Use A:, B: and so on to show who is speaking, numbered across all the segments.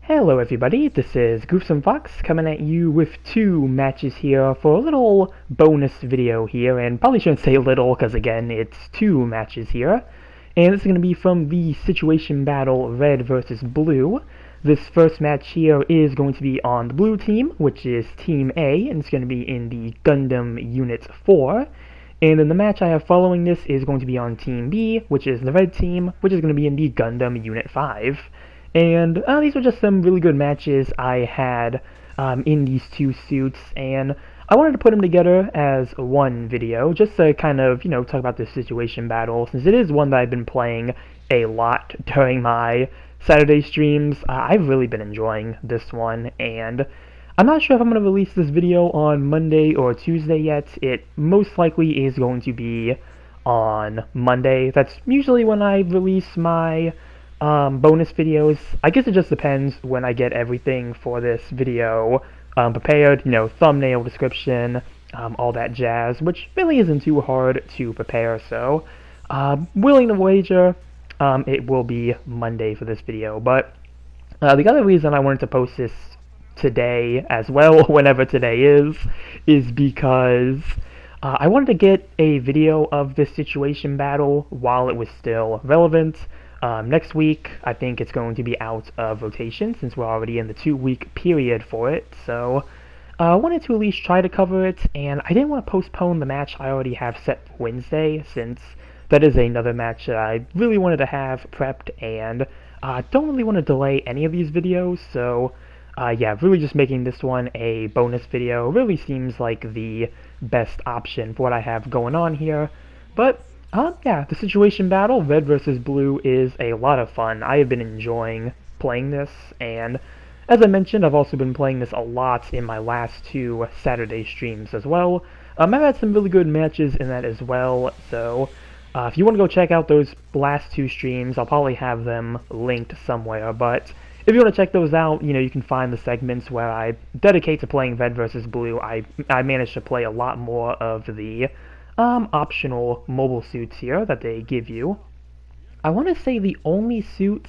A: Hello everybody, this is Goofsome Fox coming at you with two matches here for a little bonus video here, and probably shouldn't say little because again it's two matches here, and this is going to be from the situation battle Red versus Blue. This first match here is going to be on the blue team, which is Team A, and it's going to be in the Gundam Unit 4. And then the match I have following this is going to be on Team B, which is the red team, which is going to be in the Gundam Unit 5. And these were just some really good matches I had in these two suits, and I wanted to put them together as one video, just to kind of, talk about this situation battle, since it is one that I've been playing a lot during my Saturday streams. I've really been enjoying this one, and I'm not sure if I'm going to release this video on Monday or Tuesday yet. It most likely is going to be on Monday. That's usually when I release my bonus videos. I guess it just depends when I get everything for this video prepared, thumbnail, description, all that jazz, which really isn't too hard to prepare, so willing to wager it will be Monday for this video. But the other reason I wanted to post this today as well, whenever today is because I wanted to get a video of this situation battle while it was still relevant. Next week, I think it's going to be out of rotation since we're already in the 2-week period for it, so I wanted to at least try to cover it, and I didn't want to postpone the match I already have set for Wednesday, since that is another match that I really wanted to have prepped, and don't really want to delay any of these videos, so yeah, really just making this one a bonus video really seems like the best option for what I have going on here. But yeah, the situation battle, Red versus Blue, is a lot of fun. I have been enjoying playing this, and as I mentioned, I've also been playing this a lot in my last two Saturday streams as well. I've had some really good matches in that as well, so if you want to go check out those last two streams, I'll probably have them linked somewhere, but if you want to check those out, you can find the segments where I dedicate to playing Red versus Blue. I managed to play a lot more of the optional mobile suits here that they give you. I want to say the only suit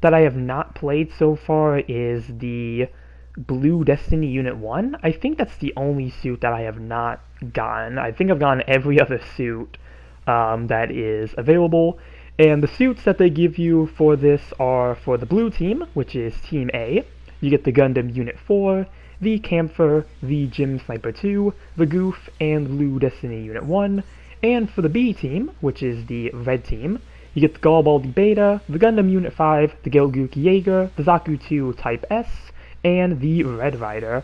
A: that I have not played so far is the Blue Destiny Unit 1. I think that's the only suit that I have not gotten. I think I've gotten every other suit that is available, and the suits that they give you for this are for the blue team, which is Team A. You get the Gundam Unit 4, the Camphor, the Gym Sniper 2, the Goof, and Blue Destiny Unit 1. And for the B team, which is the red team, you get the Garibaldi Beta, the Gundam Unit 5, the Gelgook Jaeger, the Zaku 2 Type S, and the Red Rider.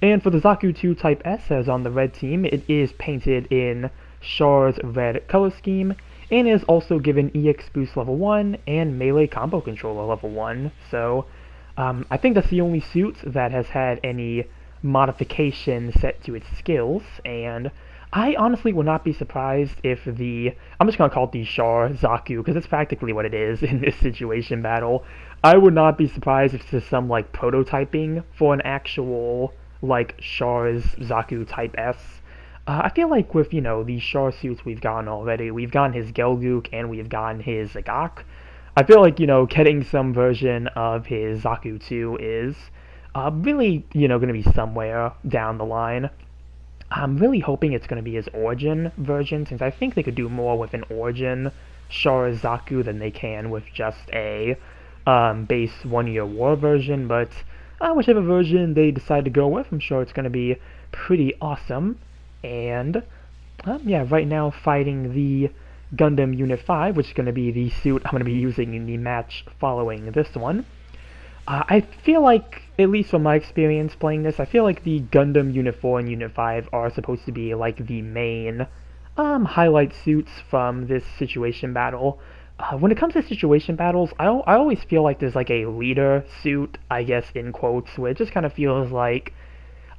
A: And for the Zaku 2 Type S, as on the red team, it is painted in Char's red color scheme, and is also given EX Boost level 1 and Melee Combo Controller level 1, so I think that's the only suit that has had any modification set to its skills, and I honestly would not be surprised if I'm just going to call it the Char Zaku, because it's practically what it is in this situation battle. I would not be surprised if there's some, prototyping for an actual, Char's Zaku Type S. I feel like with, these Char suits we've gotten already, we've gotten his Gelgook and we've gotten his Zagak. I feel like, getting some version of his Zaku 2 is really, going to be somewhere down the line. I'm really hoping it's going to be his Origin version, since I think they could do more with an Origin Char Zaku than they can with just a base 1-year war version, but whichever version they decide to go with, I'm sure it's going to be pretty awesome. And yeah, right now fighting the Gundam Unit 5, which is going to be the suit I'm going to be using in the match following this one. I feel like, at least from my experience playing this, I feel like the Gundam Unit 4 and Unit 5 are supposed to be the main highlight suits from this situation battle. When it comes to situation battles, I always feel like there's a leader suit, I guess in quotes, where it just kind of feels like,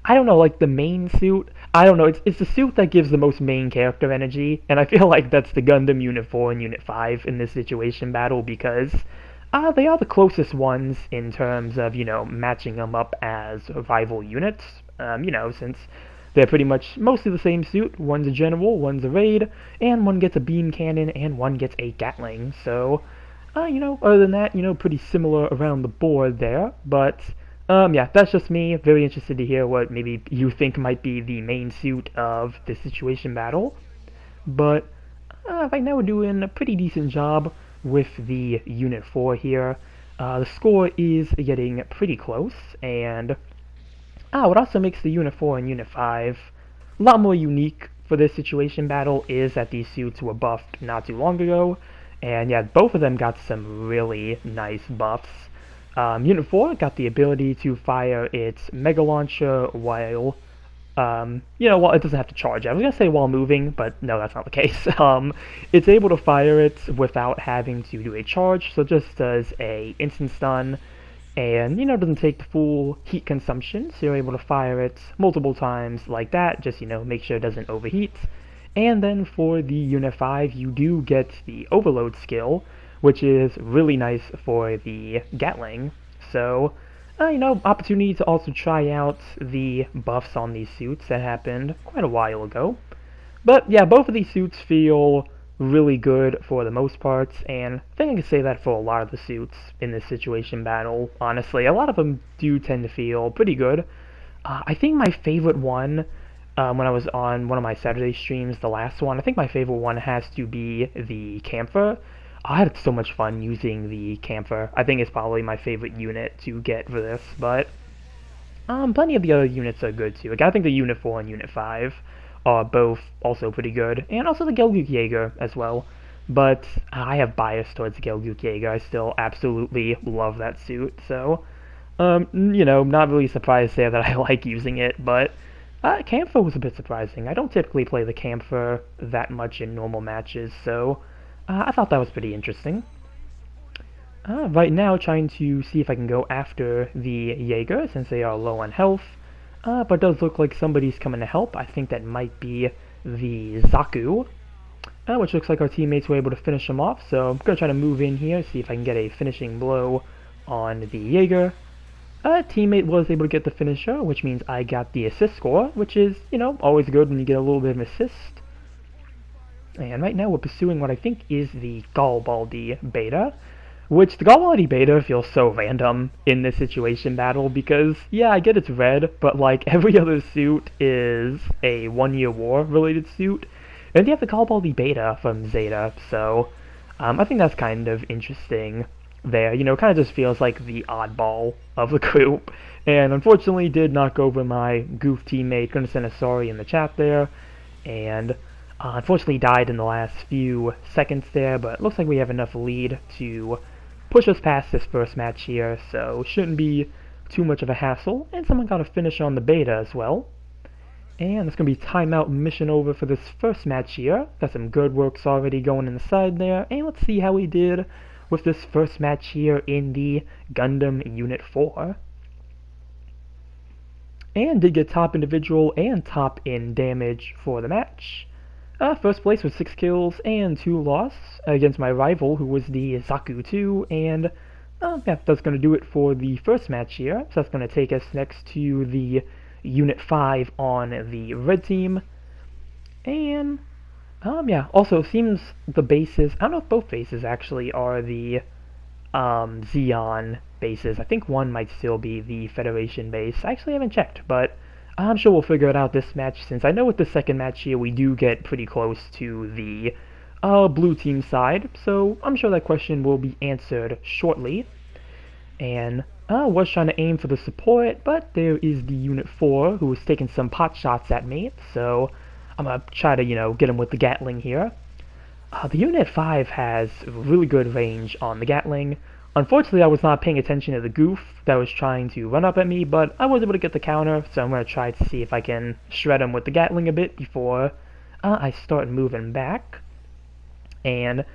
A: I don't know, the main suit. I don't know, it's the suit that gives the most main character energy, and I feel like that's the Gundam Unit 4 and Unit 5 in this situation battle, because they are the closest ones in terms of, matching them up as rival units, since they're pretty much mostly the same suit. One's a general, one's a raid, and one gets a beam cannon, and one gets a Gatling, so Other than that, pretty similar around the board there. But, yeah, that's just me. Very interested to hear what maybe you think might be the main suit of the situation battle. But, right now we're doing a pretty decent job with the Unit 4 here. The score is getting pretty close, and what also makes the Unit 4 and Unit 5 a lot more unique for this situation battle is that these suits were buffed not too long ago, and yeah, both of them got some really nice buffs. Unit 4 got the ability to fire its Mega Launcher while, well, it doesn't have to charge. I was gonna say while moving, but no, that's not the case. It's able to fire it without having to do a charge, so just does a instant stun, and doesn't take the full heat consumption, so you're able to fire it multiple times like that, just make sure it doesn't overheat. And then for the Unit 5, you do get the overload skill, which is really nice for the Gatling. So opportunity to also try out the buffs on these suits that happened quite a while ago. But yeah, both of these suits feel really good for the most part, and I think I can say that for a lot of the suits in this situation battle, honestly. A lot of them do tend to feel pretty good. I think my favorite one, when I was on one of my Saturday streams, the last one, I think my favorite one has to be the Camphor. I had so much fun using the Camphor. I think it's probably my favorite unit to get for this, but plenty of the other units are good too. Like, I think the Unit 4 and Unit 5 are both also pretty good, and also the Gelgook Jaeger as well. But I have bias towards the Gelgook Jaeger. I still absolutely love that suit, so not really surprised there that I like using it, but Camphor was a bit surprising. I don't typically play the Camphor that much in normal matches, so I thought that was pretty interesting. Right now, trying to see if I can go after the Jaeger, since they are low on health. But it does look like somebody's coming to help. I think that might be the Zaku, which looks like our teammates were able to finish him off. So I'm going to try to move in here, see if I can get a finishing blow on the Jaeger. Teammate was able to get the finisher, which means I got the assist score, which is, always good when you get a little bit of assist. And right now we're pursuing what I think is the Garibaldi beta, which the Garibaldi beta feels so random in this situation battle because, yeah, I get it's red, but like every other suit is a 1 Year War related suit, and you have the Garibaldi beta from Zeta, so I think that's kind of interesting there. Kind of just feels like the oddball of the group, and unfortunately did knock over my goof teammate. Gonna send a sorry in the chat there, and unfortunately died in the last few seconds there, but looks like we have enough lead to push us past this first match here, so shouldn't be too much of a hassle. And someone got a finish on the beta as well. And it's going to be timeout mission over for this first match here. Got some good works already going in the side there, and let's see how we did with this first match here in the Gundam Unit 4. And did get top individual and top in damage for the match. First place with 6 kills and 2 loss against my rival, who was the Zaku 2, and yeah, that's going to do it for the first match here. So that's going to take us next to the Unit 5 on the red team. And yeah, also seems the bases, I don't know if both bases actually are the Xeon bases. I think one might still be the Federation base. I actually haven't checked, but I'm sure we'll figure it out this match, since I know with the second match here we do get pretty close to the blue team side, so I'm sure that question will be answered shortly. And I was trying to aim for the support, but there is the Unit 4 who was taking some pot shots at me, so I'm going to try to, get him with the Gatling here. The Unit 5 has really good range on the Gatling. Unfortunately, I was not paying attention to the goof that was trying to run up at me, but I was able to get the counter, so I'm going to try to see if I can shred him with the Gatling a bit before I start moving back. And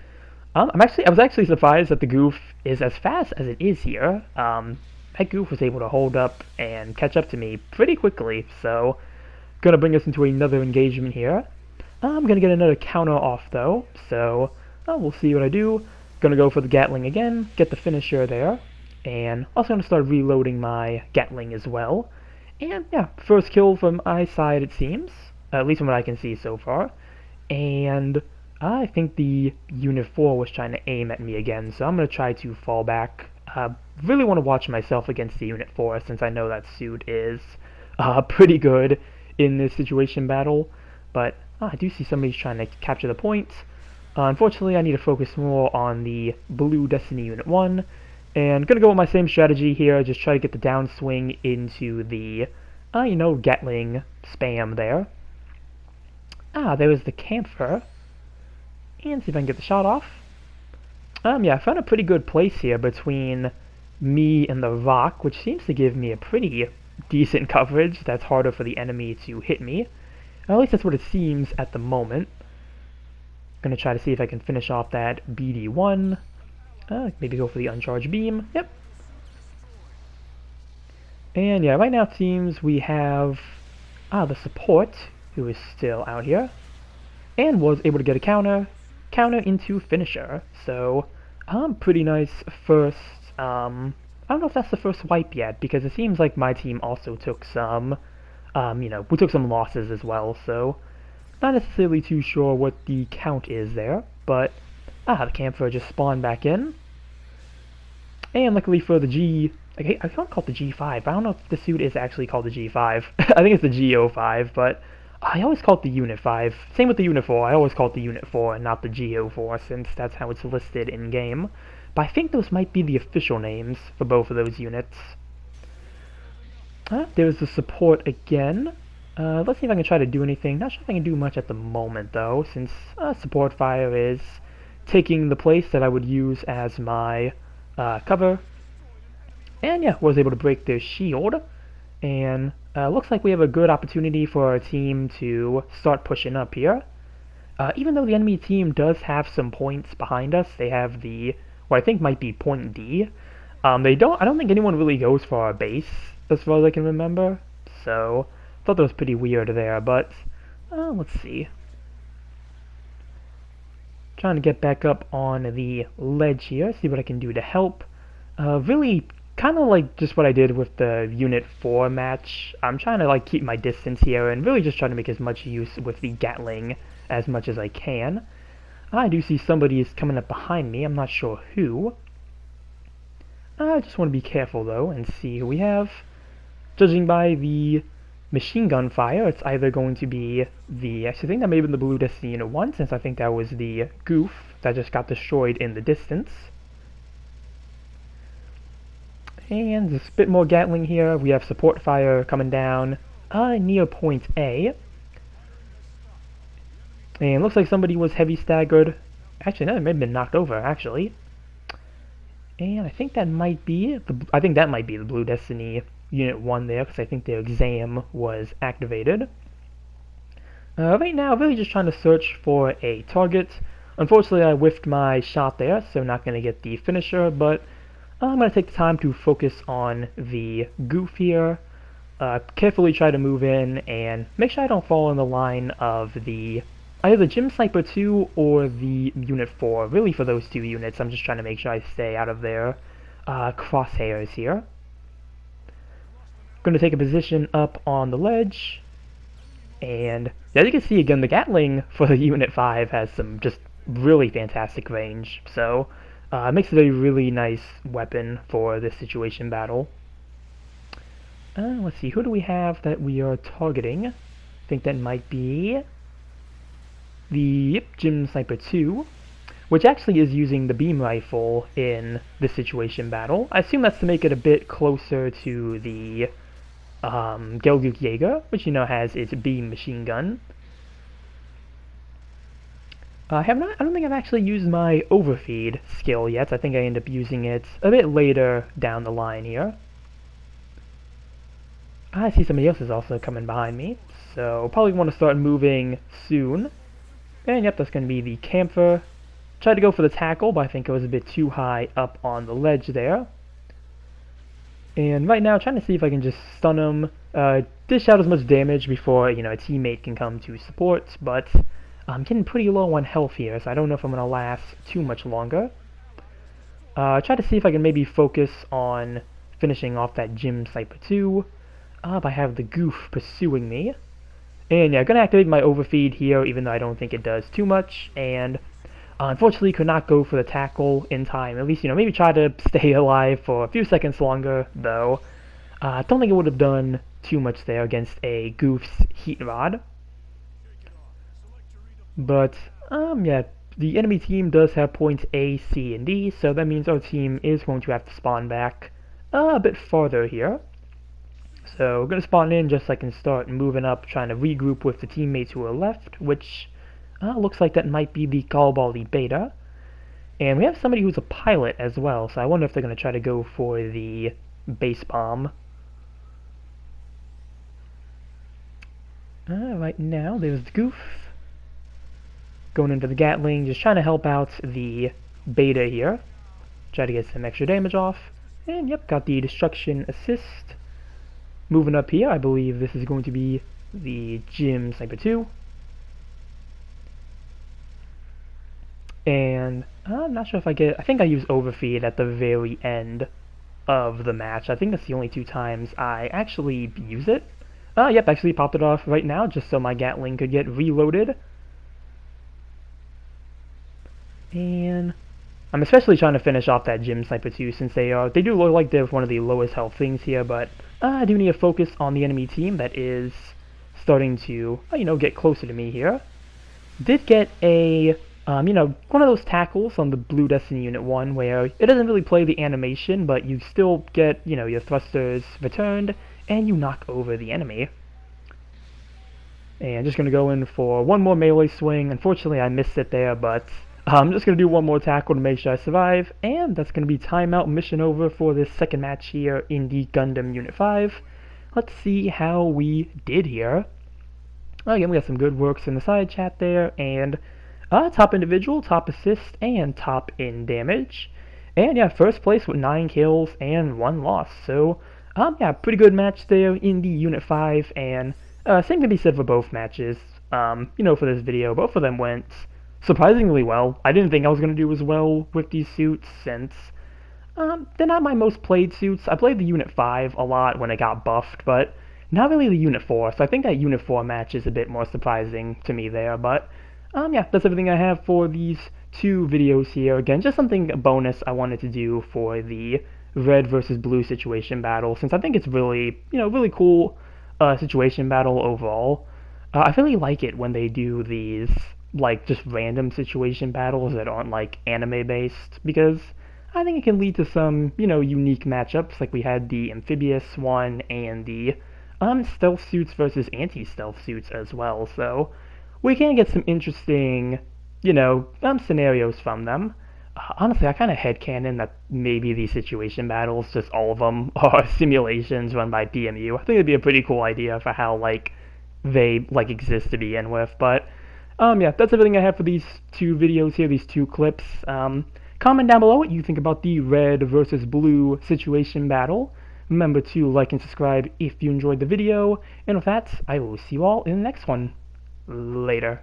A: I was actually surprised that the goof is as fast as it is here. That goof was able to hold up and catch up to me pretty quickly, so going to bring us into another engagement here. I'm going to get another counter off though, so we'll see what I do. Gonna go for the Gatling again, get the finisher there, and also gonna start reloading my Gatling as well. And yeah, first kill from my side it seems, at least from what I can see so far. And I think the Unit 4 was trying to aim at me again, so I'm going to try to fall back. Really want to watch myself against the Unit 4 since I know that suit is pretty good in this situation battle. But I do see somebody's trying to capture the point. Unfortunately, I need to focus more on the Blue Destiny Unit 1. And going to go with my same strategy here, just try to get the downswing into the, Gatling spam there. There was the camphor. And see if I can get the shot off. Yeah, I found a pretty good place here between me and the rock, which seems to give me a pretty decent coverage that's harder for the enemy to hit me. At least that's what it seems at the moment. Gonna try to see if I can finish off that BD1. Maybe go for the uncharged beam. Yep. And yeah, right now it seems we have the support, who is still out here, and was able to get a counter into finisher. So pretty nice first. I don't know if that's the first wipe yet, because it seems like my team also took some, we took some losses as well. So not necessarily too sure what the count is there, but the camphor just spawned back in. And luckily for the G, I want to call it the G5. I don't know if the suit is actually called the G5. I think it's the GO5, but I always call it the Unit 5. Same with the Unit 4. I always call it the Unit 4 and not the GO4, since that's how it's listed in-game. But I think those might be the official names for both of those units. There's the support again. Let's see if I can try to do anything. Not sure if I can do much at the moment, though, since support fire is taking the place that I would use as my cover. And yeah, was able to break their shield. And looks like we have a good opportunity for our team to start pushing up here. Even though the enemy team does have some points behind us, they have the, what I think might be point D. I don't think anyone really goes for our base, as far as I can remember. So, thought that was pretty weird there, but let's see. Trying to get back up on the ledge here, see what I can do to help. Really kind of like just what I did with the Unit 4 match. I'm trying to like keep my distance here and really just trying to make as much use with the Gatling as much as I can. I do see somebody is coming up behind me. I'm not sure who. I just want to be careful though and see who we have. Judging by the machine gun fire, it's either going to be the, actually I think that may have been the Blue Destiny Unit 1, since I think that was the goof that just got destroyed in the distance. And there's a bit more Gatling here. We have support fire coming down near point A. And looks like somebody was heavy staggered. Actually, no, they may have been knocked over, actually. And I think that might be the Blue Destiny Unit 1 there, because I think their exam was activated. Right now, really just trying to search for a target. Unfortunately, I whiffed my shot there, so not going to get the finisher, but I'm going to take the time to focus on the goof here. Carefully try to move in and make sure I don't fall in the line of the either the Gym Sniper 2 or the Unit 4. Really for those two units, I'm just trying to make sure I stay out of their crosshairs here. Going to take a position up on the ledge. And as you can see again, the Gatling for the Unit 5 has some just really fantastic range. So it makes it a really nice weapon for this situation battle. Let's see, who do we have that we are targeting? I think that might be the Gym Sniper 2, which actually is using the beam rifle in this situation battle. I assume that's to make it a bit closer to the Gelguk Jaeger, which has its beam machine gun. I don't think I've actually used my overfeed skill yet. I think I end up using it a bit later down the line here. I see somebody else is also coming behind me, so probably want to start moving soon. And yep, that's going to be the camphor. Tried to go for the tackle, but I think it was a bit too high up on the ledge there. And right now, trying to see if I can just stun him, dish out as much damage before, a teammate can come to support, but I'm getting pretty low on health here, so I don't know if I'm going to last too much longer. Try to see if I can maybe focus on finishing off that Gym Sniper 2. I have the goof pursuing me. And yeah, gonna activate my overfeed here, even though I don't think it does too much, and unfortunately could not go for the tackle in time. At least, maybe try to stay alive for a few seconds longer, though. I don't think it would have done too much there against a Goof's Heat Rod. But, yeah, the enemy team does have points A, C, and D, so that means our team is going to have to spawn back a bit farther here. So we're going to spawn in just so I can start moving up, trying to regroup with the teammates who are left, which looks like that might be the Garibaldi Beta. And we have somebody who's a pilot as well, so I wonder if they're going to try to go for the base bomb. Right now, there's Goof. Going into the Gatling, just trying to help out the Beta here. Try to get some extra damage off. And yep, got the destruction assist. Moving up here, I believe this is going to be the Gym Sniper 2. And I'm not sure if I think I use overfeed at the very end of the match. I think that's the only 2 times I actually use it. Yep, actually popped it off right now just so my Gatling could get reloaded. And I'm especially trying to finish off that Gym Sniper 2 since they do look like they're one of the lowest health things here, but I do need to focus on the enemy team that is starting to, get closer to me here. Did get a, one of those tackles on the Blue Destiny Unit 1 where it doesn't really play the animation, but you still get, your thrusters returned, and you knock over the enemy. And just going to go in for one more melee swing. Unfortunately, I missed it there, but I'm just going to do one more tackle to make sure I survive, and that's going to be timeout mission over for this second match here in the Gundam Unit 5. Let's see how we did here. Again, we got some good works in the side chat there, and top individual, top assist, and top in damage. And yeah, first place with 9 kills and 1 loss. So, yeah, pretty good match there in the Unit 5, and same can be said for both matches. For this video, both of them went surprisingly well. I didn't think I was going to do as well with these suits since they're not my most played suits. I played the Unit 5 a lot when it got buffed, but not really the Unit 4, so I think that Unit 4 match is a bit more surprising to me there, but yeah, that's everything I have for these 2 videos here. Again, just something bonus I wanted to do for the red versus blue situation battle, since I think it's really, really cool situation battle overall. I really like it when they do these just random situation battles that aren't anime based, because I think it can lead to some unique matchups, like we had the amphibious one and the stealth suits versus anti-stealth suits as well, so we can get some interesting scenarios from them. Honestly, I kind of headcanon that maybe these situation battles, just all of them, are simulations run by PMU. I think it'd be a pretty cool idea for how they exist to begin with, but yeah, that's everything I have for these 2 videos here, these 2 clips. Comment down below what you think about the red versus blue situation battle. Remember to like and subscribe if you enjoyed the video, and with that, I will see you all in the next one. Later.